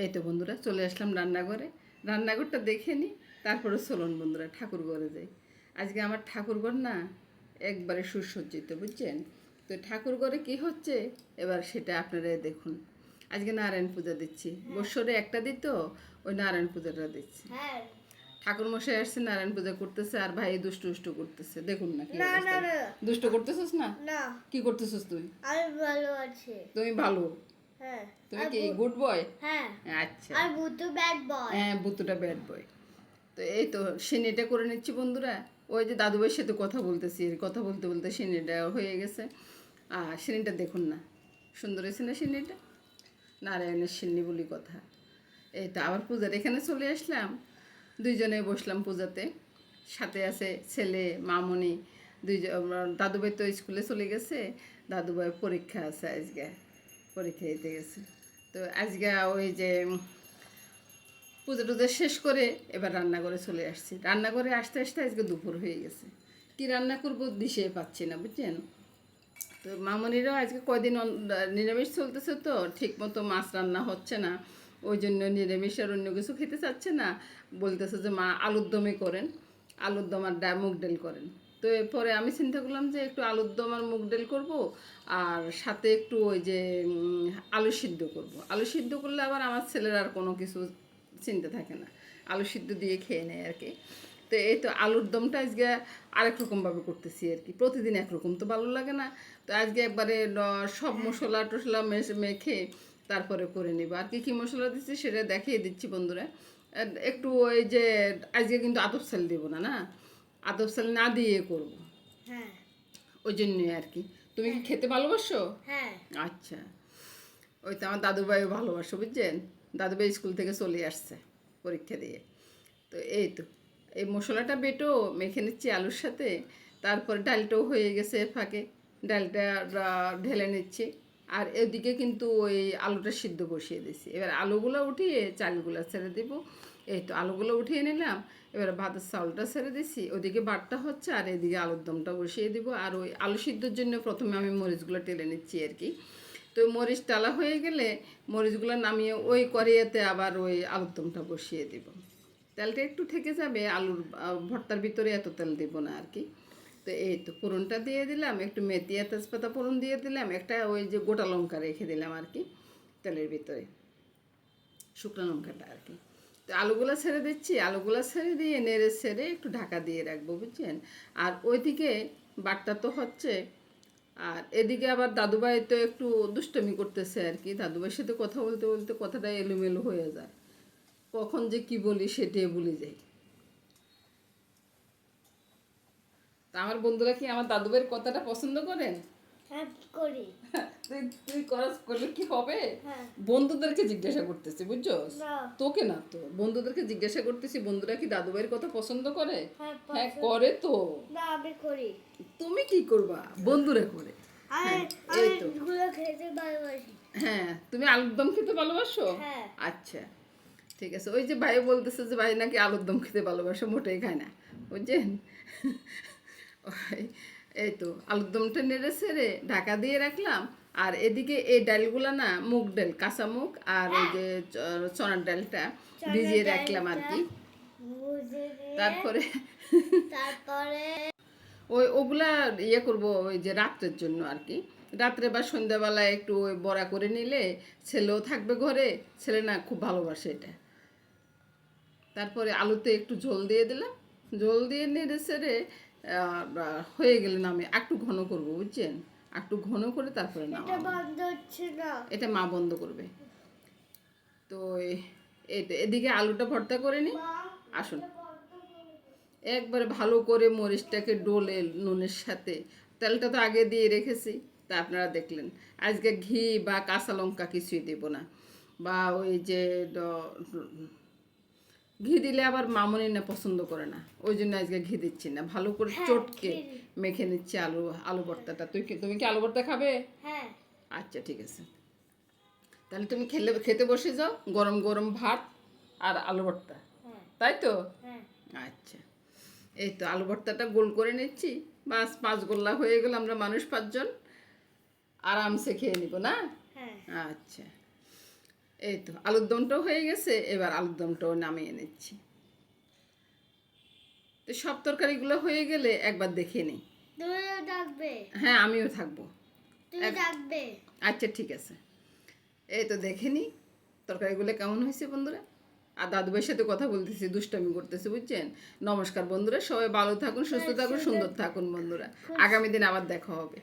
এই তো বন্ধুরা চলে আসলাম রান্নাঘরে। রান্নাঘরটা দেখে নিই, তারপরে চলুন বন্ধুরা ঠাকুর ঘরে যাই। আজকে আমার ঠাকুরঘর না একবারে সুসজ্জিত, বুঝছেন? তো ঠাকুর ঘরে কী হচ্ছে এবার সেটা আপনারা দেখুন। আজকে নারায়ণ পূজা দিচ্ছি, বৎসরে একটা দিত, ওই নারায়ণ পূজাটা দিচ্ছি। ঠাকুর মশাই আসছে, নারায়ণ পূজা করতেছে, আর ভাই দুষ্টু দুষ্টু করতেছে। দেখুন না কি অবস্থা। দুষ্টু করতেছিস না? কি করতেছিস তুই? আমি ভালো আছি। তুমি ভালো? হ্যাঁ। তুমি কি গুড বয়? হ্যাঁ। আচ্ছা। আর বুতু ব্যাড বয়। হ্যাঁ, বুতুটা ব্যাড বয়। তো এই তো সিনেটা করে নিচ্ছি বন্ধুরা। ওই যে দাদু ভাইয়ের সাথে কথা বলতেছি, কথা বলতে বলতে সিনেটা হয়ে গেছে। আর সিনেটা দেখুন না, সুন্দর হয়েছে না সিনেটা? নারায়ণের সিন্নি বলি কথা। এই তো আবার পূজার এখানে চলে আসলাম, দুইজনে বসলাম পূজাতে। সাথে আছে ছেলে মামনি দুইজন। দাদুভাই তো স্কুলে চলে গেছে, দাদুভাইয়ের পরীক্ষা আছে আজকে, পরীক্ষা দিতে গেছে। তো আজকে ওই যে পুজো টুজো শেষ করে এবার রান্নাঘরে চলে আসছি। রান্নাঘরে আসতে আসতে আজকে দুপুর হয়ে গেছে। কি রান্না করবো দিশে পাচ্ছি না, বুঝছেন? তো মামনিরাও আজকে কয়দিন নিরামিষ চলতেছে, তো ঠিক মতো মাছ রান্না হচ্ছে না, ওই জন্য নিরামিষ আর অন্য কিছু খেতে চাচ্ছে না। বলতেছে যে মা আলুর দমে করেন, আলুর দম আর মুগ ডাল করেন। তো এরপরে আমি চিন্তা করলাম যে একটু আলুর দম আর মুগ ডাল করবো, আর সাথে একটু ওই যে আলু সিদ্ধ করব। আলু সিদ্ধ করলে আবার আমার ছেলের আর কোনো কিছু চিন্তা থাকে না, আলু সিদ্ধ দিয়ে খেয়ে নেয় আর কি। তো এই তো আলুর দমটা আজকে আরেক রকমভাবে করতেছি আর কি। প্রতিদিন একরকম তো ভালো লাগে না, তো আজকে একবারে সব মশলা টশলা মেখে তারপরে করে নিব। আর কী কী মশলা দিচ্ছি সেটা দেখিয়ে দিচ্ছি বন্ধুরা। আর একটু ওই যে আজকে কিন্তু আতপ চাল দিব না, না আতপ চাল না দিয়ে করব, হ্যাঁ। ওই জন্যই আর কি। তুমি কি খেতে ভালোবাসো? হ্যাঁ। আচ্ছা। ওই তো আমার দাদুভাইও ভালোবাসো, বুঝছেন? দাদুভাই স্কুল থেকে চলে আসছে পরীক্ষা দিয়ে। তো এই তো এই মশলাটা বেটো মেখে নিচ্ছি আলুর সাথে। তারপর ডালটাও হয়ে গেছে ফাঁকে, ডালটা ঢেলে নিচ্ছি। আর এদিকে কিন্তু ওই আলুটা সিদ্ধ বসিয়ে দিচ্ছি। এবার আলুগুলো উঠিয়ে চালগুলো ছেড়ে দিব। এই তো আলুগুলো উঠিয়ে নিলাম, এবার ভাতের চাউলটা ছেড়ে দিচ্ছি। ওদিকে বাটটা হচ্ছে আর এদিকে আলুর দমটা বসিয়ে দিব। আর ওই আলু সিদ্ধর জন্য প্রথমে আমি মরিচগুলো টেলে নিচ্ছি আর কি। তো মরিচ টালা হয়ে গেলে মরিচগুলো নামিয়ে ওই কড়াইতে আবার ওই আলুর দমটা বসিয়ে দিব। তেলটা একটু থেকে যাবে, আলুর ভর্তার ভিতরে এত তেল দেবো না আর কি। তো এই তো ফোড়নটা দিয়ে দিলাম, একটু মেথি আর তেজপাতা ফোড়ন দিয়ে দিলাম, একটা ওই যে গোটা লঙ্কা রেখে দিলাম আর কি তেলের ভিতরে, শুকনো লঙ্কাটা আর কি। তো আলুগুলো ছেড়ে দিচ্ছি, আলুগুলো ছেড়ে দিয়ে নেড়ে ছেড়ে একটু ঢাকা দিয়ে রাখবো, বুঝছেন? আর ওইদিকে বাটটা তো হচ্ছে, আর এদিকে আবার দাদুভাই তো একটু দুষ্টমি করতেছে আর কি। দাদুভাইয়ের সাথে কথা বলতে বলতে কথাটা এলোমেলো হয়ে যায়, কখন যে কি বলি সেটাই ভুলে যাই। তা আমার বন্ধুরা কি আমার দাদুভাইয়ের কথাটা পছন্দ করেন? হ্যাঁ করি। তুই তুই করাস করলে কি হবে? হ্যাঁ। বন্ধুদেরকে জিজ্ঞাসা করতেছি, বুঝছো? না। তোকে না, তো বন্ধুদেরকে জিজ্ঞাসা করতেছি বন্ধুরা কি দাদুভাইয়ের কথা পছন্দ করে? হ্যাঁ, হ্যাঁ পছন্দ। করে তো। না আমি করি। তুমি কি করবা? বন্ধুরা করে। আমি এই তো। এগুলো খেতে ভালোবাসি। হ্যাঁ, তুমি আলুর দম খেতে ভালোবাসো? হ্যাঁ। আচ্ছা, ঠিক আছে। ওই যে ভাই বলতেছে যে ভাই নাকি আলুর দম খেতে ভালোবাসে, মোটেই খায় না, বুঝছেন? ওই এই তো আলুর দমটা নেড়ে ছেড়ে ঢাকা দিয়ে রাখলাম। আর এদিকে এই ডালগুলো না মুগ ডাল, কাঁচা মুগ আর ওই যে চনার ডালটা ভিজিয়ে রাখলাম আর কি। তারপরে তারপরে ওগুলা ইয়ে করবো ওই যে রাত্রের জন্য আর কি। রাত্রে বা সন্ধ্যাবেলায় একটু ওই বড়া করে নিলে ছেলেও থাকবে ঘরে, ছেলে না খুব ভালোবাসে এটা। তারপরে আলুতে একটু ঝোল দিয়ে দিলাম, ঝোল দিয়ে নেড়ে সেড়ে হয়ে গেলে না আমি একটু ঘন করব, বুঝছেন? একটু ঘন করে তারপরে না এটা বন্ধ হচ্ছে না। এটা মা বন্ধ করবে। তো এই তো এদিকে আলুটা ভর্তা করে নিই। আসুন একবারে ভালো করে মরিচটাকে ডলে নুনের সাথে, তেলটা তো আগে দিয়ে রেখেছি, তা আপনারা দেখলেন। আজকে ঘি বা কাঁচা লঙ্কা কিছুই দেব না, বা ওই যে ঘি দিলে আবার মামনি না পছন্দ করে না, ওই জন্য আজকে ঘি দিচ্ছি না। ভালো করে চটকে মেখে নিচ্ছি আলু ভর্তাটা। তুমি কি আলু ভর্তা খাবে? হ্যাঁ। আচ্ছা ঠিক আছে, তাহলে তুমি খেতে বসে যাও, গরম গরম ভাত আর আলু ভর্তা, তাই তো? হ্যাঁ। আচ্ছা, এই তো আলু ভর্তাটা গোল করে নিচ্ছি, বাস 5 গোল্লা হয়ে গেল, আমরা মানুষ 5 জন আরামসে খেয়ে নিব না? হ্যাঁ। আচ্ছা, এই তো আলুর দমটাও হয়ে গেছে, এবার আলুর দমটাও নামিয়ে নিচ্ছি। তো সব তরকারিগুলো হয়ে গেলে একবার দেখে নিই। তুমিও ডাকবে। হ্যাঁ, আমিও থাকবো। তুমি ডাকবে। আচ্ছা ঠিক আছে। এই তো দেখে নিই তরকারিগুলো কেমন হয়েছে বন্ধুরা। আর দাদু ভাইয়ের সাথে কথা বলতেছি, দুষ্টামি করতেছি, বুঝছেন। নমস্কার বন্ধুরা, সবাই ভালো থাকুন, সুস্থ থাকুন, সুন্দর থাকুন বন্ধুরা। আগামী দিন আবার দেখা হবে।